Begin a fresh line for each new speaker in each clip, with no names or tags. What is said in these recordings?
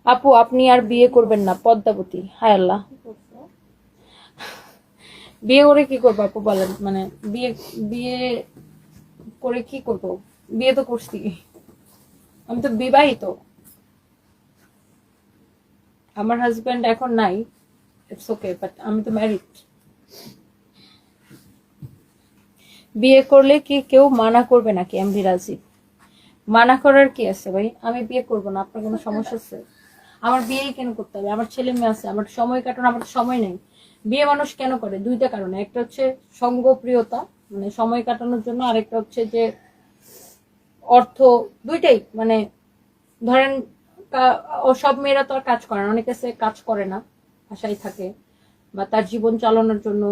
আপু আপনি আর বিয়ে করবেন না, পদ্মাবতী। হায় আল্লাহ, বিয়ে করে কি করবো আপু বলেন? মানে বিয়ে বিয়ে করে কি করবো? বিয়ে তো করছি, আমি তো বিবাহিত, আমার হাজবেন্ড এখন নাই, ইটস ওকে, বাট আমি তো ম্যারিড। বিয়ে করলে কি কেউ মানা করবে নাকি? এমডি রাজি, মানা করার কি আছে ভাই? আমি বিয়ে করবো না, আপনার কোনো সমস্যা আছে? আমার বিয়ে কেন করতে হবে? আমার ছেলে মেয়ে আছে, আমার সময় কাটানো, আমার সময় নেই। বিয়ে মানুষ কেন করে? দুইটা কারণে, একটা হচ্ছে সঙ্গপ্রিয়তা, মানে সময় কাটানোর জন্য, আরেকটা হচ্ছে যে অর্থ। দুইটাই মানে ধরেন ও সব মেয়েরা তো আর কাজ করে না, অনেকে আছে কাজ করে না, আশায় থাকে, বা তার জীবন চালানোর জন্য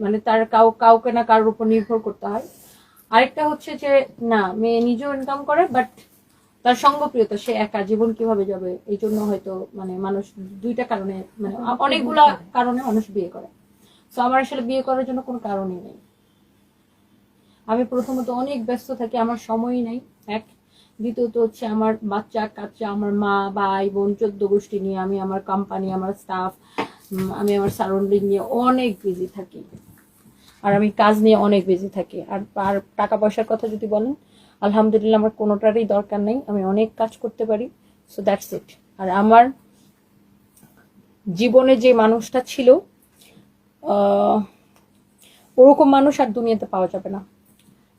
মানে তার কাউকে না কারোর উপর নির্ভর করতে হয়। আরেকটা হচ্ছে যে না, মেয়ে নিজেও ইনকাম করে, বাট তার সঙ্গপ্রিয়তা, সে একা জীবন কিভাবে যাবে, এই জন্য হয়তো মানে মানুষ দুইটা কারণে, মানে অনেকগুলা কারণে মানুষ বিয়ে করে। তো আমার আসলে বিয়ে করার জন্য কোনো কারণই নেই। আমি প্রথমত অনেক ব্যস্ত থাকি, আমার সময়ই নেই এক। দ্বিতীয়ত হচ্ছে আমার বাচ্চা কাচ্চা, আমার মা ভাই বোন 14 গোষ্ঠী নিয়ে আমি, আমার কোম্পানি, আমার স্টাফ, আমি আমার সারাউন্ডিং নিয়ে অনেক বিজি থাকি, আর আমি কাজ নিয়ে অনেক বিজি থাকি। আর আর টাকা পয়সার কথা যদি বলেন, আলহামদুলিল্লাহ আমার কোনোটারই দরকার নেই, আমি অনেক কাজ করতে পারি। So that's it. আর আমার জীবনে যে মানুষটা ছিল, ওরকম মানুষ আর দুনিয়াতে পাওয়া যাবে না।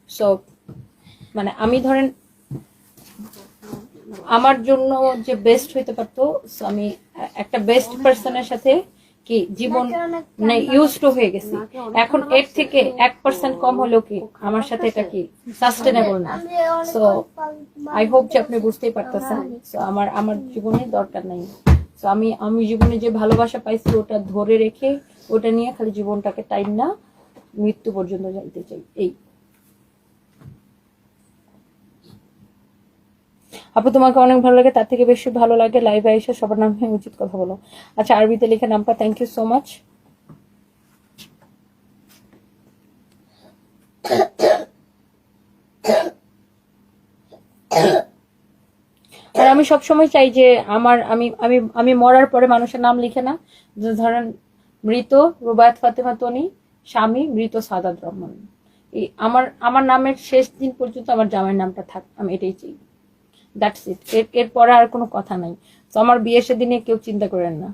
সো মানে আমি ধরেন আমার জন্য যে বেস্ট হইতে পারতো, আমি একটা বেস্ট পার্সনের সাথে কি জীবন মানে ইউজ টু হয়ে গেছি, এখন এর থেকে 1% কম হলেও কি আমার সাথে এটা কি সাস্টেনেবল না। সো আই হোপ যে আপনি বুঝতেই পারতেছেন। সো আমার জীবনে দরকার নাই। সো আমি জীবনে যে ভালোবাসা পাইছি ওটা ধরে রেখে ওটা নিয়ে খালি জীবনটাকে টাইম না মৃত্যু পর্যন্ত যাইতে চাই। এই আপু তোমাকে অনেক ভালো লাগে, তার থেকে বেশি ভালো লাগে লাইভে এসে সবার নামে উচিত কথা বলো। আচ্ছা, আরবিতে লিখে নামটা, থ্যাংক ইউ সো মাচ। আর আমি সবসময় চাই যে আমার আমি আমি আমি মরার পরে মানুষের নাম লিখে না, যে ধরেন মৃত রুবায়াত ফাতেমা তনি, স্বামী মৃত সাদাত রহমান, এই আমার আমার নামের শেষ দিন পর্যন্ত আমার জামাইয়ের নামটা থাক, আমি এটাই চাই। দ্যাটস ইট, এরপরে আর কোনো কথা নাই। তো আমার বিয়ে সেদিনে কেউ চিন্তা করেন না।